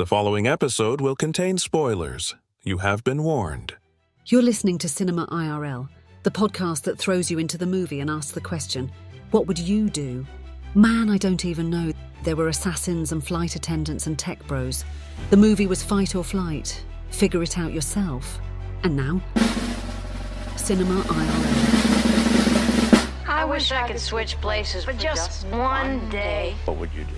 The following episode will contain spoilers. You have been warned. You're listening to Cinema IRL, the podcast that throws you into the movie and asks the question, what would you do? Man, I don't even know. There were assassins and flight attendants and tech bros. The movie was fight or flight. Figure it out yourself. And now, Cinema IRL. I wish I could switch places for just one day. What would you do?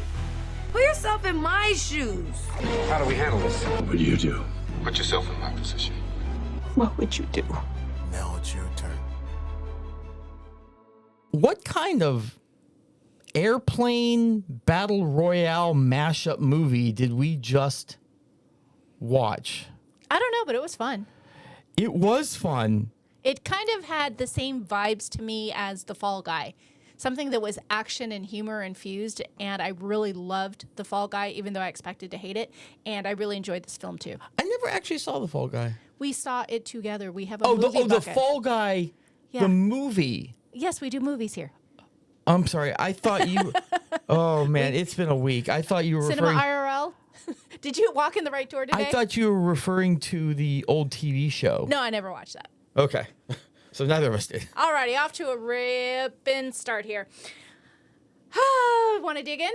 Put yourself in my shoes. How do we handle this? What would you do? Put yourself in my position. What would you do? Now it's your turn. What kind of airplane battle royale mashup movie did we just watch? I don't know, but it was fun. It was fun. It kind of had the same vibes to me as The Fall Guy. Something that was action and humor infused, and I really loved The Fall Guy, even though I expected to hate it, and I really enjoyed this film too. I never actually saw The Fall Guy. We saw it together. We have a movie the Fall Guy, Yeah. the movie. Yes, we do movies here. I'm sorry. I thought you... Oh, man, it's been a week. I thought you were Cinema referring... IRL? Did you walk in the right door today? I thought you were referring to the old TV show. No, I never watched that. Okay. So neither of us did. Alrighty, off to a ripping start here. Want to dig in?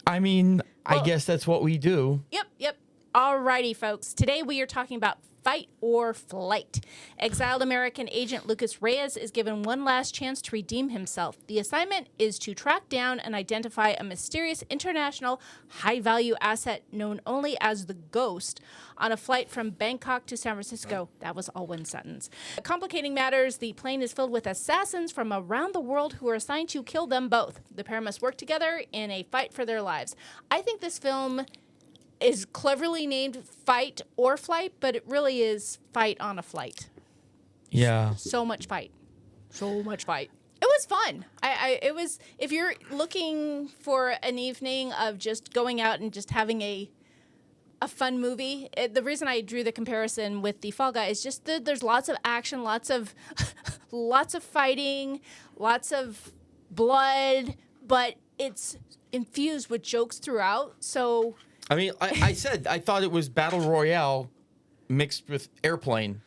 I mean, I guess that's what we do. Yep. Alrighty, folks. Today we are talking about fight or flight. Exiled American agent Lucas Reyes is given one last chance to redeem himself. The assignment is to track down and identify a mysterious international high-value asset known only as the Ghost on a flight from Bangkok to San Francisco. That was all one sentence. Complicating matters, the plane is filled with assassins from around the world who are assigned to kill them both. The pair must work together in a fight for their lives. I think this film is cleverly named Fight or Flight, but it really is Fight on a Flight. Yeah. So much fight. So much fight. It was fun. It was, if you're looking for an evening of just going out and just having a fun movie, the reason I drew the comparison with The Fall Guy is just that there's lots of action, lots of fighting, lots of blood, but it's infused with jokes throughout. So I mean, I said I thought it was Battle Royale mixed with airplane.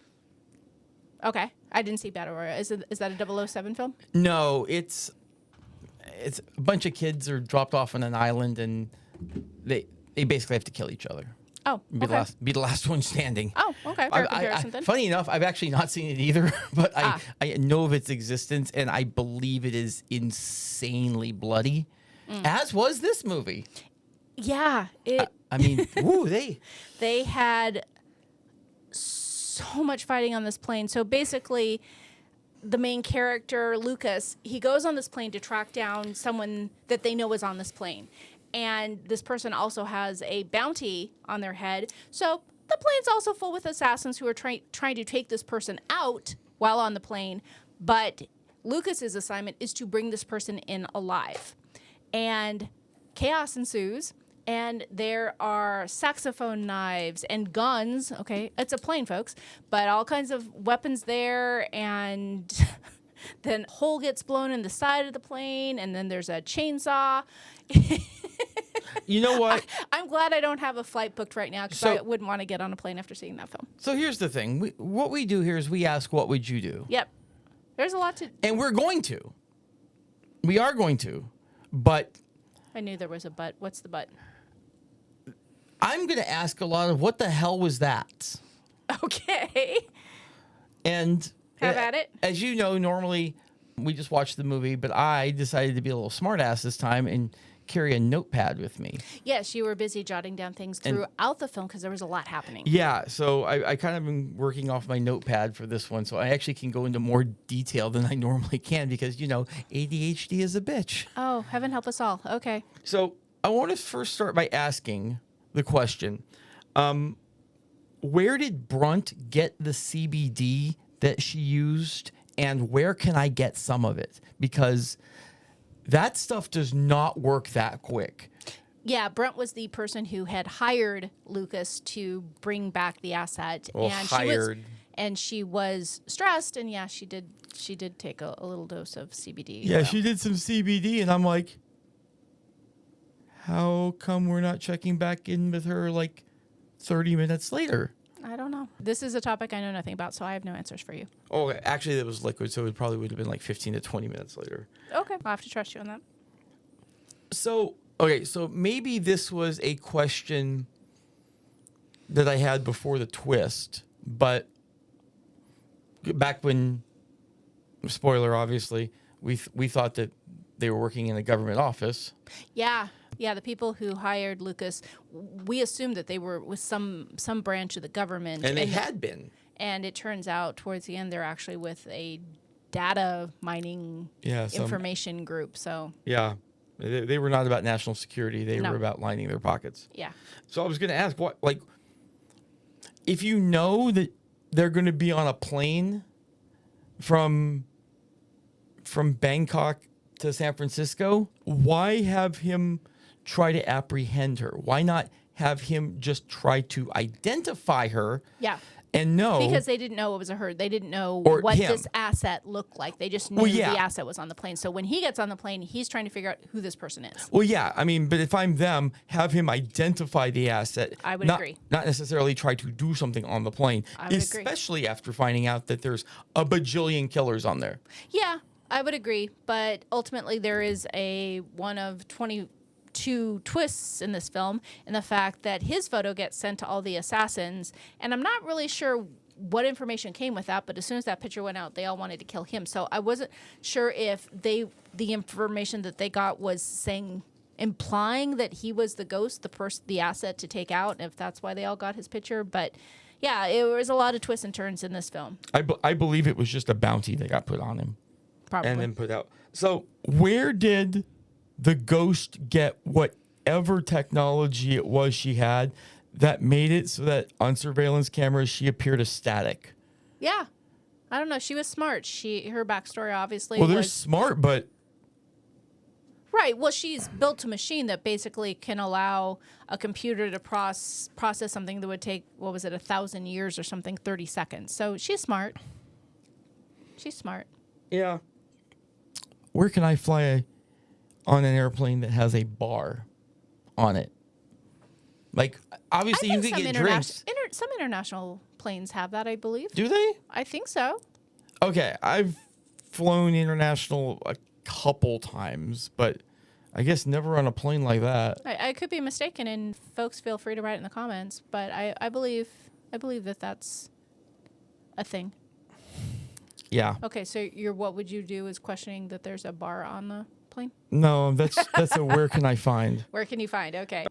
okay, I didn't see Battle Royale. Is that a 007 film? No, it's a bunch of kids are dropped off on an island and they basically have to kill each other. Oh, okay. Be the last one standing. Oh, okay. Fair comparison then. Funny enough, I've actually not seen it either, but I know of its existence and I believe it is insanely bloody, as was this movie. Yeah, I mean, they had so much fighting on this plane. So basically, the main character, Lucas, he goes on this plane to track down someone that they know is on this plane. And this person also has a bounty on their head. So the plane's also full with assassins who are trying to take this person out while on the plane. But Lucas's assignment is to bring this person in alive. And chaos ensues. And there are saxophone knives and guns. Okay, it's a plane, folks, but all kinds of weapons there. And then a hole gets blown in the side of the plane, and then there's a chainsaw. You know what? I'm glad I don't have a flight booked right now because I wouldn't want to get on a plane after seeing that film. So here's the thing. What we do here is we ask, what would you do? Yep. There's a lot to... And we're going to. We are going to. But... I knew there was a but. What's the but? I'm going to ask a lot of, what the hell was that? Okay. And... Have at it. As you know, normally we just watch the movie, but I decided to be a little smartass this time and carry a notepad with me. Yes, you were busy jotting down things throughout the film because there was a lot happening. Yeah, so I kind of been working off my notepad for this one, so I actually can go into more detail than I normally can because, you know, ADHD is a bitch. Oh, heaven help us all. Okay. So I want to first start by asking the question, where did Brunt get the CBD that she used, and where can I get some of it? Because that stuff does not work that quick. Yeah, Brent was the person who had hired Lucas to bring back the asset. Well, hired. She was stressed, and yeah, she did take a little dose of CBD. Yeah, she did some CBD, and I'm like, how come we're not checking back in with her like 30 minutes later? I don't know. This is a topic I know nothing about, so I have no answers for you. Oh, actually, that was liquid, so it probably would have been like 15 to 20 minutes later. Okay. I'll have to trust you on that. So, okay, so maybe this was a question that I had before the twist, but back when, spoiler, obviously, we thought that they were working in a government office. Yeah. Yeah, the people who hired Lucas, we assumed that they were with some branch of the government. And they had been. And it turns out towards the end they're actually with a data mining information group. So yeah, they were not about national security. They were about lining their pockets. Yeah. So I was going to ask, what, like, if you know that they're going to be on a plane from Bangkok to San Francisco, why have him try to apprehend her? Why not have him just try to identify her? Yeah. And know. Because they didn't know it was a her. They didn't know Or what him. this asset looked like. They just knew the asset was on the plane. So when he gets on the plane, he's trying to figure out who this person is. Well, yeah. I mean, but if I'm them, have him identify the asset. I would agree. Not necessarily try to do something on the plane. I would agree. Especially after finding out that there's a bajillion killers on there. Yeah, I would agree. But ultimately, there is one of 22 twists in this film, and the fact that his photo gets sent to all the assassins, and I'm not really sure what information came with that, but as soon as that picture went out, they all wanted to kill him. So I wasn't sure if the information that they got was implying that he was the ghost, the asset to take out, and if that's why they all got his picture. But yeah, it was a lot of twists and turns in this film. I believe it was just a bounty that got put on him. Probably. And then put out. So where did the ghost get whatever technology it was she had that made it so that on surveillance cameras she appeared ecstatic? Yeah. I don't know. She was smart. Her backstory obviously they're smart, but... Right. Well, she's built a machine that basically can allow a computer to process something that would take, 1,000 years or something, 30 seconds. So she's smart. She's smart. Yeah. Where can I fly on an airplane that has a bar on it? Like, obviously you can get drinks. Some international planes have that, I believe. Do they? I think so. Okay, I've flown international a couple times, but I guess never on a plane like that. I could be mistaken, and folks feel free to write in the comments, but I believe that that's a thing. Yeah. Okay, so your what would you do is questioning that there's a bar on the plane? No, that's a where can I find? Where can you find? Okay.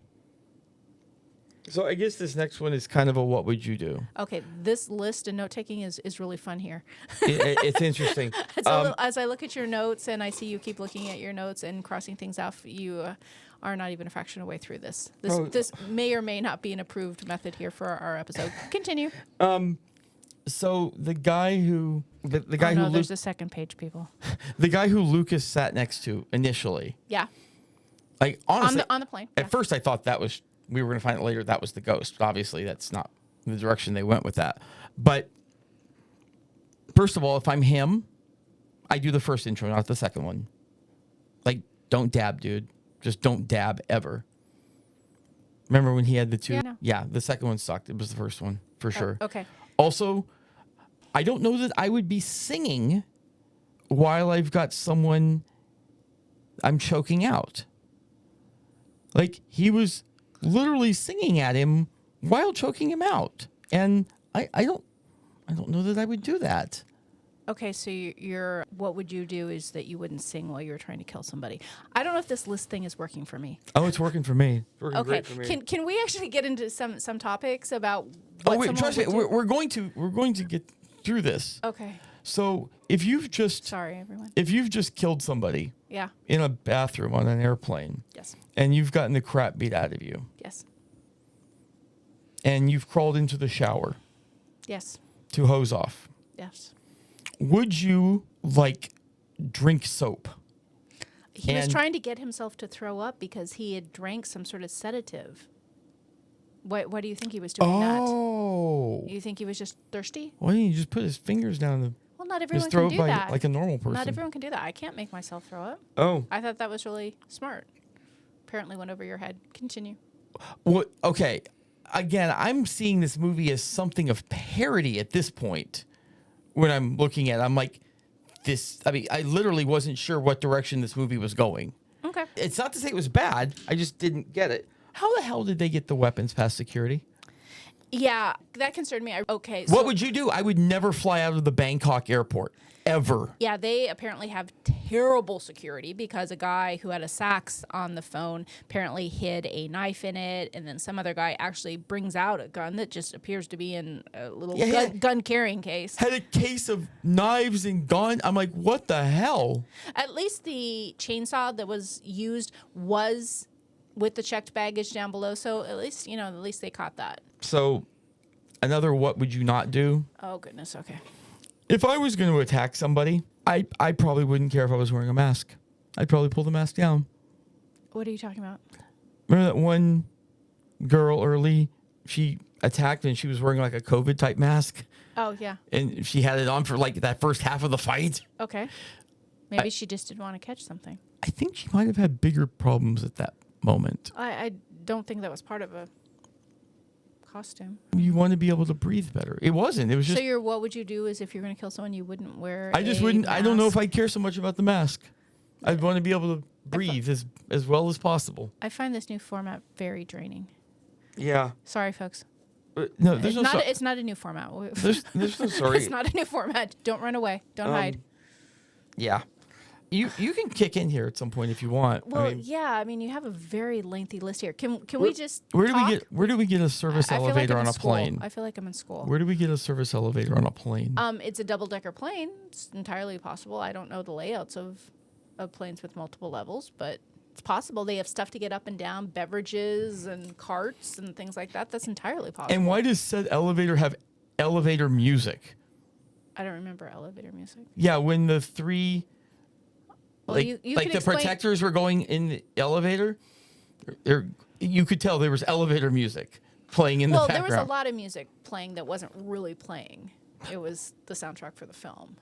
So I guess this next one is kind of a what would you do? Okay, this list and note taking is really fun here. It's interesting. As I look at your notes and I see you keep looking at your notes and crossing things off, you are not even a fraction of the way through this. This may or may not be an approved method here for our episode. Continue. So the guy who there's a second page, people. The guy who Lucas sat next to initially. Yeah. Like honestly, on the plane. At first, I thought we were going to find it later. That was the ghost. But obviously, that's not the direction they went with that. But first of all, if I'm him, I do the first intro, not the second one. Like, don't dab, dude. Just don't dab ever. Remember when he had the two? Yeah, I know. Yeah, the second one sucked. It was the first one for sure. Okay. Also, I don't know that I would be singing while I've got someone I'm choking out. Like, he was literally singing at him while choking him out. And I don't know that I would do that. Okay, so your what would you do is that you wouldn't sing while you were trying to kill somebody. I don't know if this list thing is working for me. Oh, it's working for me. It's working Okay, great for me. can we actually get into some topics about what someone trust me. would do? We're going to get through this. Okay. So if you've just Sorry, everyone. if you've just killed somebody Yeah. in a bathroom on an airplane, Yes. and you've gotten the crap beat out of you, Yes. and you've crawled into the shower Yes. to hose off, Yes. would you drink soap? He was And- trying to get himself to throw up because he had drank some sort of sedative. Why do you think he was doing that? Oh, You think he was just thirsty? why didn't you just put his fingers down Well, not his everyone throat can do by that. like a normal person? Not everyone can do that. I can't make myself throw up. Oh, I thought that was really smart. apparently went over your head. Continue. What? Okay. Again, I'm seeing this movie as something of parody at this point. When I'm looking at it, I'm like, this. I mean, I literally wasn't sure what direction this movie was going. Okay. It's not to say it was bad. I just didn't get it. How the hell did they get the weapons past security? Yeah, that concerned me. Okay. What would you do? I would never fly out of the Bangkok airport. Ever. Yeah, they apparently have terrible security because a guy who had a sax on the phone apparently hid a knife in it, and then some other guy actually brings out a gun that just appears to be in a little gun carrying case. Had a case of knives and gun. I'm like, what the hell? At least the chainsaw that was used was with the checked baggage down below, so at least they caught that. So, another what would you not do? Oh goodness, okay. If I was going to attack somebody, I probably wouldn't care if I was wearing a mask. I'd probably pull the mask down. What are you talking about? Remember that one girl early? She attacked and she was wearing like a COVID type mask. Oh yeah. And she had it on for like that first half of the fight. Okay. Maybe she just didn't want to catch something. I think she might have had bigger problems at that moment. I don't think that was part of a costume. You want to be able to breathe better. It wasn't. It was just. So what would you do is if you're going to kill someone, you wouldn't wear I just wouldn't. mask? I don't know if I'd care so much about the mask. I'd want to be able to breathe as well as possible. I find this new format very draining. Yeah. Sorry, folks. No, there's no. It's not a new format. There's no sorry. It's not a new format. Don't run away. Don't hide. Yeah. You can kick in here at some point if you want. Well, I mean, you have a very lengthy list here. Can we just where talk? do we get a service I feel like elevator I'm on in a school. plane? I feel like I'm in school. Where do we get a service elevator on a plane? It's a double-decker plane. It's entirely possible. I don't know the layouts of planes with multiple levels, but it's possible. They have stuff to get up and down, beverages and carts and things like that. That's entirely possible. And why does said elevator have elevator music? I don't remember elevator music. Yeah, when the three Well, like, you like can the explain- protectors were going in the elevator, you could tell there was elevator music playing in the background. Well, there was a lot of music playing that wasn't really playing. It was the soundtrack for the film.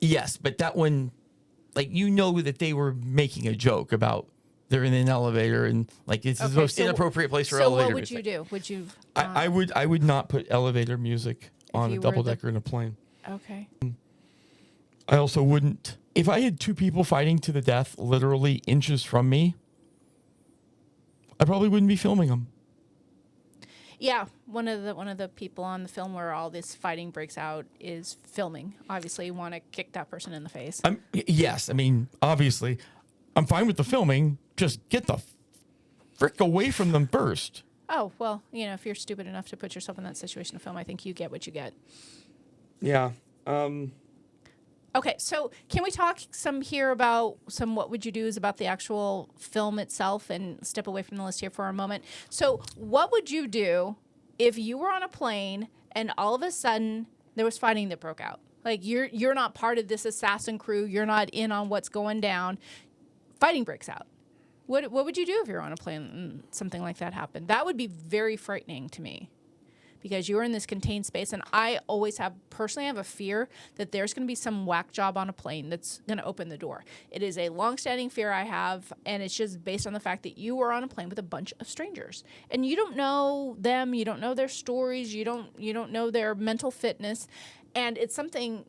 Yes, but that one, like, you know that they were making a joke about they're in an elevator and like it's the most inappropriate place for elevator So what would music. you do? Would you? I would not put elevator music on a you were double the- decker in a plane. Okay. I also wouldn't. If I had two people fighting to the death literally inches from me, I probably wouldn't be filming them. Yeah, one of the people on the film where all this fighting breaks out is filming. Obviously, you want to kick that person in the face. Yes, I mean, obviously, I'm fine with the filming. Just get the frick away from them first. Oh, well, if you're stupid enough to put yourself in that situation to film, I think you get what you get. Yeah. Okay, so can we talk some here about some what would you do's about the actual film itself and step away from the list here for a moment? So what would you do if you were on a plane and all of a sudden there was fighting that broke out? Like you're not part of this assassin crew, you're not in on what's going down. Fighting breaks out. What would you do if you're on a plane and something like that happened? That would be very frightening to me. Because you're in this contained space, and I always personally have a fear that there's going to be some whack job on a plane that's going to open the door. It is a long-standing fear I have, and it's just based on the fact that you are on a plane with a bunch of strangers, and you don't know them, you don't know their stories, you don't know their mental fitness, and it's something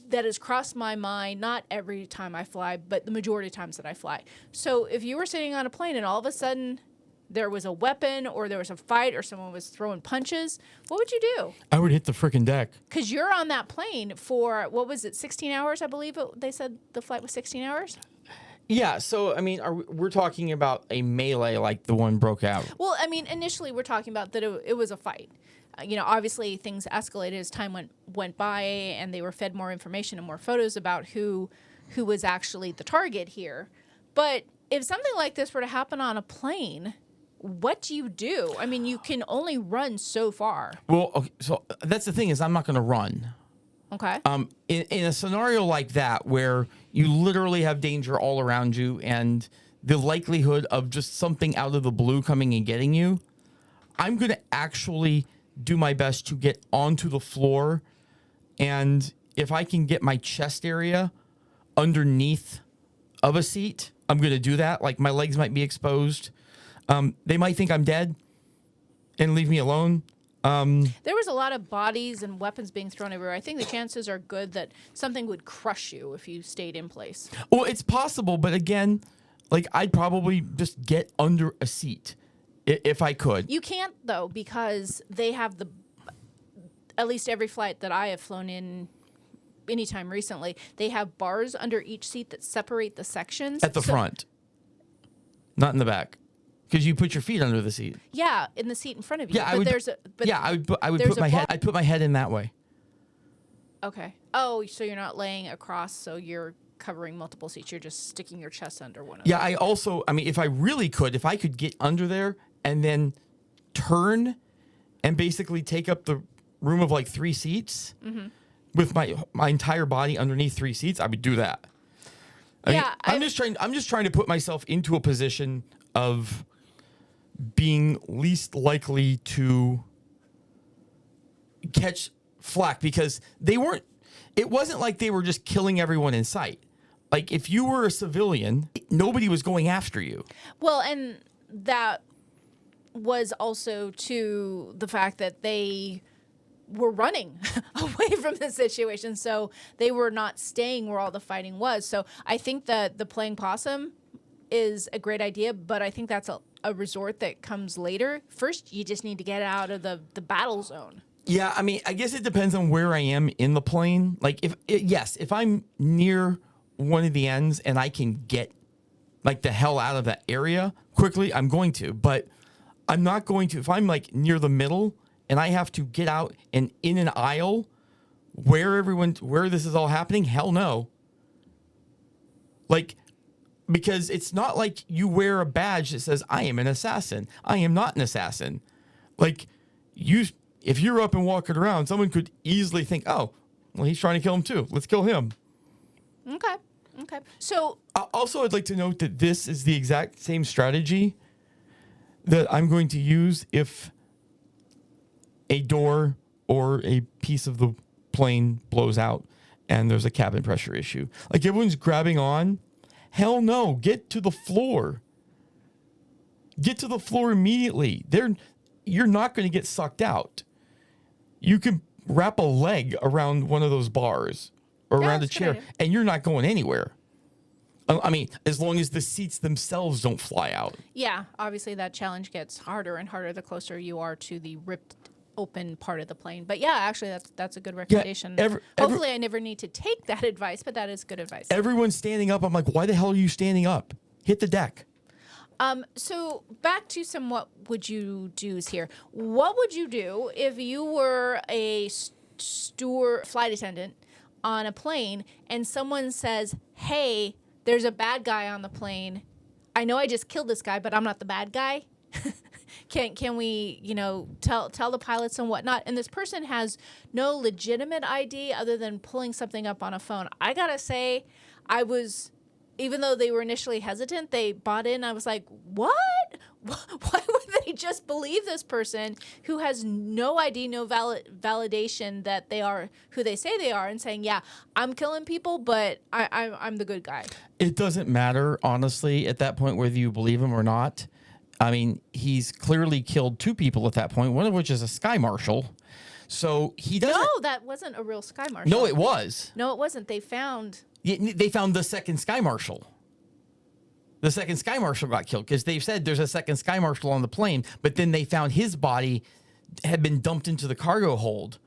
that has crossed my mind, not every time I fly, but the majority of times that I fly. So if you were sitting on a plane and all of a sudden there was a weapon or there was a fight or someone was throwing punches, what would you do? I would hit the frickin' deck. Because you're on that plane for, 16 hours, I believe they said the flight was 16 hours? Yeah, so, I mean, we're talking about a melee like the one broke out. Well, I mean, initially we're talking about that it was a fight. Obviously things escalated as time went by and they were fed more information and more photos about who was actually the target here. But if something like this were to happen on a plane, what do you do? I mean, you can only run so far. Well, okay, so that's the thing is I'm not going to run. Okay. In a scenario like that where you literally have danger all around you and the likelihood of just something out of the blue coming and getting you, I'm going to actually do my best to get onto the floor. And if I can get my chest area underneath of a seat, I'm going to do that. Like my legs might be exposed. They might think I'm dead and leave me alone. There was a lot of bodies and weapons being thrown everywhere. I think the chances are good that something would crush you if you stayed in place. Well, it's possible, but again, like I'd probably just get under a seat if I could. You can't though, because they have at least every flight that I have flown in anytime recently, they have bars under each seat that separate the sections. At the front, not in the back. Because you put your feet under the seat. Yeah, in the seat in front of you. Yeah, I would put my head. I'd put my head in that way. Okay. Oh, so you're not laying across, so you're covering multiple seats. You're just sticking your chest under one of them. Yeah, I mean, if I could get under there and then turn and basically take up the room of like 3 seats with my entire body underneath 3 seats, I would do that. I'm just trying to put myself into a position of being least likely to catch flack, because it wasn't like they were just killing everyone in sight. Like if you were a civilian, nobody was going after you. Well, and that was also to the fact that they were running away from the situation. So they were not staying where all the fighting was. So I think that the playing possum is a great idea, but I think that's a resort that comes later. First, you just need to get out of the battle zone. Yeah, I mean, I guess it depends on where I am in the plane. Like, if I'm near one of the ends and I can get, like, the hell out of that area quickly, I'm going to. But I'm not going to, if I'm, like, near the middle and I have to get out and in an aisle where this is all happening, hell no. Like, because it's not like you wear a badge that says, I am an assassin. I am not an assassin. Like, if you're up and walking around, someone could easily think, oh, well, he's trying to kill him too. Let's kill him. Okay. So also, I'd like to note that this is the exact same strategy that I'm going to use if a door or a piece of the plane blows out and there's a cabin pressure issue. Like, everyone's grabbing on. Hell no. Get to the floor. Get to the floor immediately. You're not going to get sucked out. You can wrap a leg around one of those bars or around a chair, and you're not going anywhere. I mean, as long as the seats themselves don't fly out. Yeah, obviously that challenge gets harder and harder the closer you are to the ripped open part of the plane. But yeah, actually that's a good recommendation. Hopefully I never need to take that advice, but that is good advice. Everyone's standing up. I'm like, why the hell are you standing up? Hit the deck. So back to some what would you do's here. What would you do if you were a flight attendant on a plane and someone says, hey, there's a bad guy on the plane. I know I just killed this guy, but I'm not the bad guy. Can we, tell the pilots and whatnot? And this person has no legitimate ID other than pulling something up on a phone. I gotta say, even though they were initially hesitant, they bought in. I was like, what? Why would they just believe this person who has no ID, no validation that they are who they say they are, and saying, yeah, I'm killing people, but I'm the good guy? It doesn't matter, honestly, at that point, whether you believe him or not. I mean, he's clearly killed 2 people at that point, one of which is a sky marshal. So he doesn't... No, that wasn't a real sky marshal. No, it was. No, it wasn't. They found the second sky marshal. The second sky marshal got killed because they said there's a second sky marshal on the plane, but then they found his body had been dumped into the cargo hold.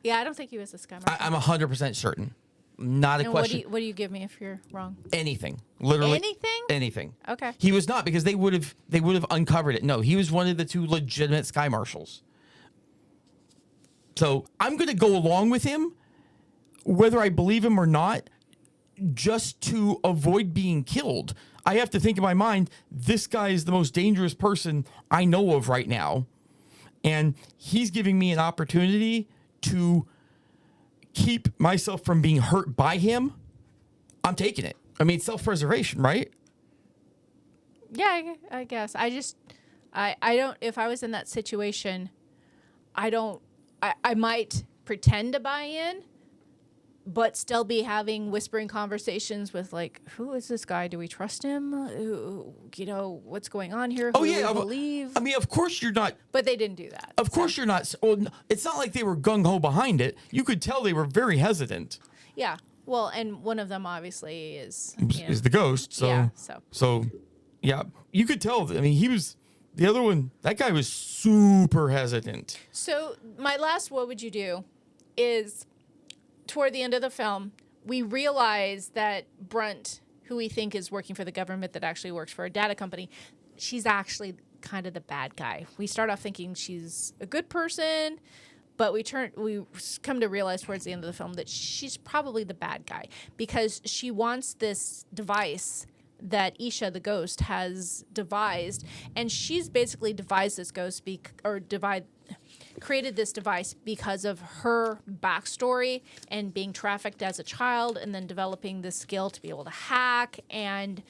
Yeah, I don't think he was a sky marshal. I'm 100% certain. Not a question. What do you give me if you're wrong? Anything. Literally. Anything? Anything. Okay. He was not, because they would have uncovered it. No, he was one of the 2 legitimate sky marshals. So I'm going to go along with him, whether I believe him or not, just to avoid being killed. I have to think in my mind, this guy is the most dangerous person I know of right now. And he's giving me an opportunity to keep myself from being hurt by him. I'm taking it. I mean, self-preservation, right? Yeah, I guess. I don't, if I was in that situation, I might pretend to buy in, but still be having whispering conversations with like, who is this guy? Do we trust him? What's going on here? Who Oh do yeah, we believe? I mean, of course you're not. But they didn't do that. Of course you're not. Well, it's not like they were gung ho behind it. You could tell they were very hesitant. Yeah. Well, and one of them obviously is Is the ghost? So Yeah, yeah, you could tell. I mean, he was the other one. That guy was super hesitant. So my last what would you do is toward the end of the film, we realize that Brunt, who we think is working for the government that actually works for a data company, she's actually kind of the bad guy. We start off thinking she's a good person, but we come to realize towards the end of the film that she's probably the bad guy because she wants this device that Isha the ghost has devised, and she's basically devised this ghost created this device because of her backstory and being trafficked as a child and then developing this skill to be able to hack, and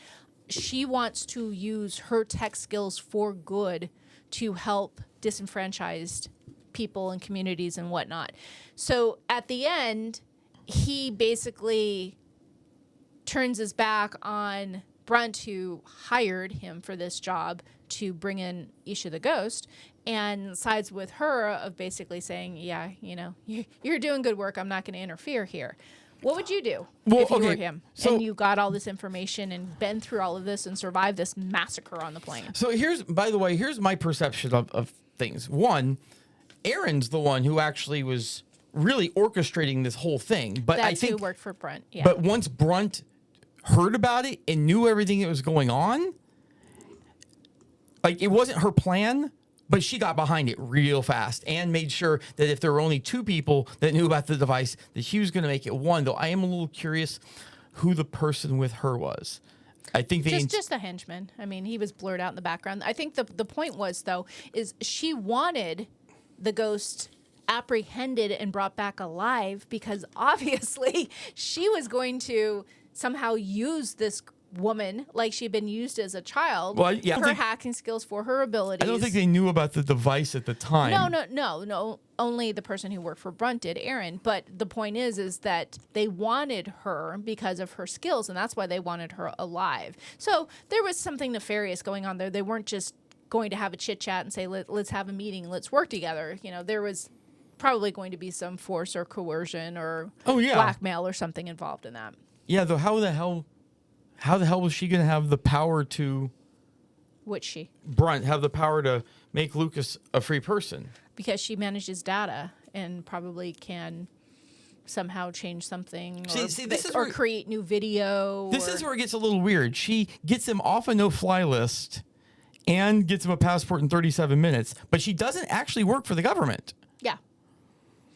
she wants to use her tech skills for good to help disenfranchised people and communities and whatnot. So at the end, he basically turns his back on Brunt, who hired him for this job to bring in Isha the ghost, and sides with her of basically saying, yeah, you're doing good work. I'm not going to interfere here. What would you do if you were him and you got all this information and been through all of this and survived this massacre on the plane? So here's my perception of things. One, Aaron's the one who actually was really orchestrating this whole thing. But That's I think who worked for Brunt. Yeah. But once Brunt heard about it and knew everything that was going on, like it wasn't her plan, but she got behind it real fast and made sure that if there were only two people that knew about the device, that she was going to make it one. Though I am a little curious who the person with her was. I think just a henchman. I mean, he was blurred out in the background. I think the point was, though, is she wanted the ghost apprehended and brought back alive because obviously she was going to somehow use this woman like she'd been used as a child. Well, yeah, her hacking skills for her abilities. I don't think they knew about the device at the time. No. Only the person who worked for Brunt did, Aaron. But the point is that they wanted her because of her skills, and that's why they wanted her alive. So there was something nefarious going on there. They weren't just going to have a chit chat and say, let's have a meeting, let's work together. There was probably going to be some force or coercion or blackmail or something involved in that. Yeah, though how the hell was she going to have the power to... Which she? Brunt have the power to make Lucas a free person? Because she manages data and probably can somehow change something or create new video. This is where it gets a little weird. She gets him off a no-fly list and gets him a passport in 37 minutes, but she doesn't actually work for the government. Yeah.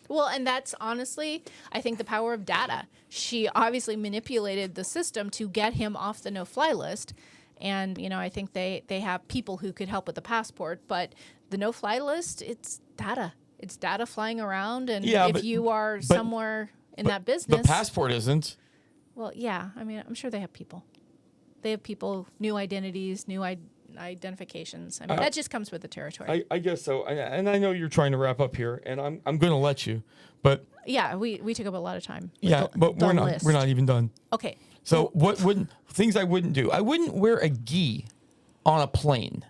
Well, and that's honestly, I think, the power of data. She obviously manipulated the system to get him off the no-fly list. And, I think they have people who could help with the passport. But the no-fly list, it's data. It's data flying around. And if you are somewhere in that business. The passport isn't. Well, yeah. I mean, I'm sure they have people. They have people, new identities, new identifications. I mean, that just comes with the territory. I guess so. And I know you're trying to wrap up here, and I'm going to let you. But yeah, we took up a lot of time. But we're not even done. Okay. So things I wouldn't do? I wouldn't wear a gi on a plane,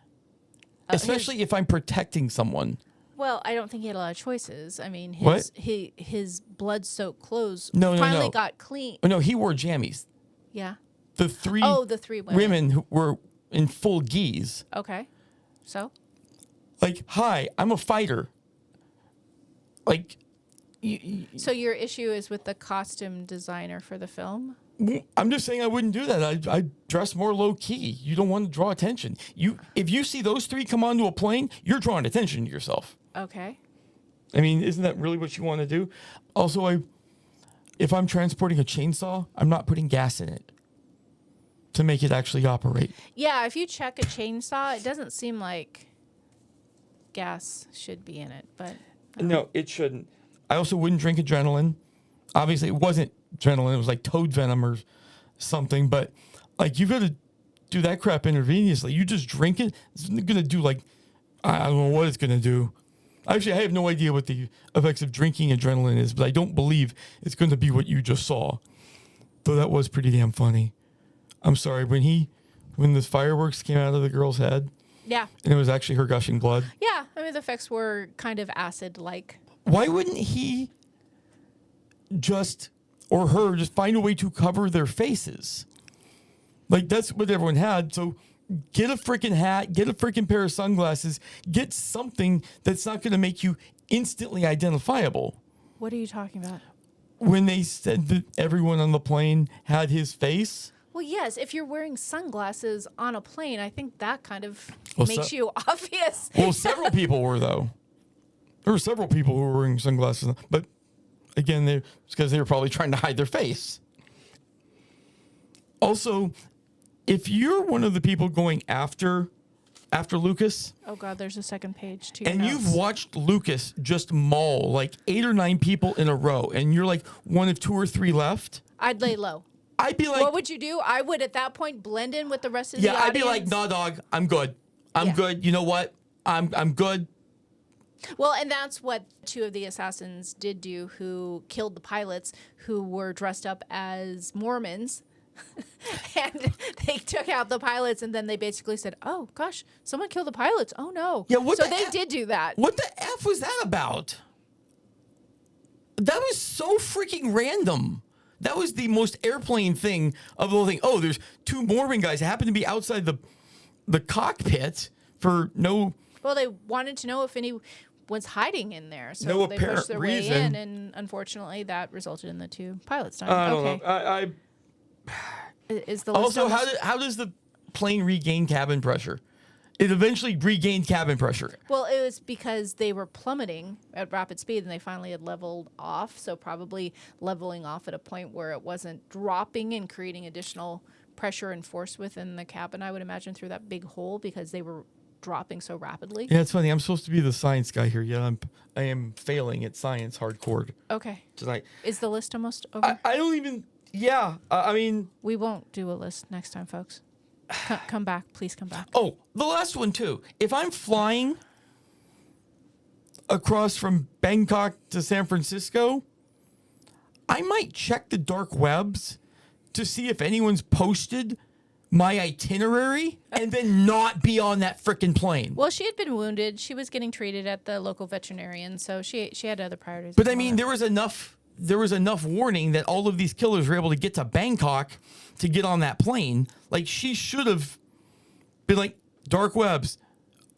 especially if I'm protecting someone. Well, I don't think he had a lot of choices. I mean, his blood-soaked clothes finally got clean. Oh, no, he wore jammies. Yeah. The three women who were in full gis. Okay. So? Like, hi, I'm a fighter. Like... So your issue is with the costume designer for the film? I'm just saying I wouldn't do that. I dress more low key. You don't want to draw attention. If you see those three come onto a plane, you're drawing attention to yourself. Okay. I mean, isn't that really what you want to do? Also, if I'm transporting a chainsaw, I'm not putting gas in it to make it actually operate. Yeah, if you check a chainsaw, it doesn't seem like gas should be in it, but... No, it shouldn't. I also wouldn't drink adrenaline. Obviously, it wasn't adrenaline. It was like toad venom or something. But, like, you've got to do that crap intravenously. You just drink it. It's going to do, like, I don't know what it's going to do. Actually, I have no idea what the effects of drinking adrenaline is, but I don't believe it's going to be what you just saw. Though that was pretty damn funny. I'm sorry, when the fireworks came out of the girl's head, Yeah. and it was actually her gushing blood. Yeah. I mean, the effects were kind of acid-like. Why wouldn't he or her just find a way to cover their faces? Like, that's what everyone had. So get a freaking hat, get a freaking pair of sunglasses, get something that's not going to make you instantly identifiable. What are you talking about? When they said that everyone on the plane had his face. Well, yes, if you're wearing sunglasses on a plane, I think that kind of Well, makes you obvious. Well, several people were, though. There were several people who were wearing sunglasses. But again, it's because they were probably trying to hide their face. Also, if you're one of the people going after Lucas, Oh, God, there's a second page to your and notes. you've watched Lucas just maul like 8 or 9 people in a row, and you're like one of 2 or 3 left, I'd lay low. I'd be like, What would you do? I would, at that point, blend in with the rest of the audience. I'd be like, nah, dog, I'm good. I'm Yeah. good. You know what? I'm good. Well, and that's what 2 of the assassins did do, who killed the pilots, who were dressed up as Mormons. And they took out the pilots, and then they basically said, "Oh gosh, someone killed the pilots. Oh no!" Yeah, what so the they F- did do that. What the F was that about? That was so freaking random. That was the most airplane thing of the whole thing. Oh, there's 2 Mormon guys that happen to be outside the cockpit for no... Well, they wanted to know if anyone's hiding in there, so No they apparent pushed their reason. way in, and unfortunately, that resulted in the 2 pilots dying. I don't okay. know. Is the list Also, on this- how does the plane regain cabin pressure? It eventually regained cabin pressure. Well, it was because they were plummeting at rapid speed, and they finally had leveled off. So probably leveling off at a point where it wasn't dropping and creating additional pressure and force within the cabin, I would imagine, through that big hole, because they were dropping so rapidly. Yeah, it's funny. I'm supposed to be the science guy here, yet I am failing at science hardcore Okay. tonight. Is the list almost over? I don't even... Yeah, I mean... We won't do a list next time, folks. Come back. Please come back. Oh, the last one, too. If I'm flying across from Bangkok to San Francisco, I might check the dark webs to see if anyone's posted my itinerary and then not be on that frickin' plane. Well, she had been wounded. She was getting treated at the local veterinarian, so she had other priorities. But I mean, there was enough warning that all of these killers were able to get to Bangkok to get on that plane. Like, she should have been like, dark webs.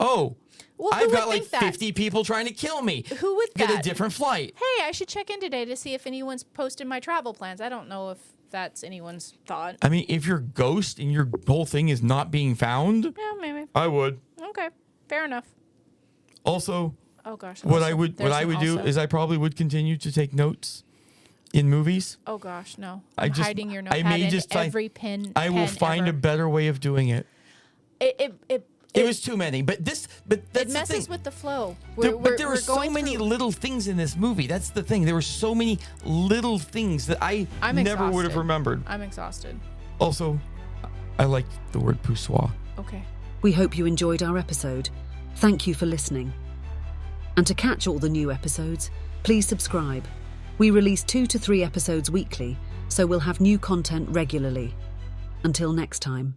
Oh, Well, who I've would got like think that? 50 people trying to kill me. Who would get a that? different flight? Hey, I should check in today to see if anyone's posted my travel plans. I don't know if that's anyone's thought. I mean, if you're a ghost and your whole thing is not being found, Yeah, maybe. I would. Okay, fair enough. Also, Oh gosh. what also, I would there's an do also. is I probably would continue to take notes in movies. Oh gosh, no. I I'm just- hiding your I notepad may in just find- every pin. I will pen find a ever. better way of doing it. It It was too many, but that's the messes thing. with the flow. But there were we're so going many through- little things in this movie. That's the thing. There were so many little things that I I'm never would have exhausted. remembered. I'm exhausted. Also, I like the word poussoir. Okay. We hope you enjoyed our episode. Thank you for listening. And to catch all the new episodes, please subscribe. We release 2 to 3 episodes weekly, so we'll have new content regularly. Until next time.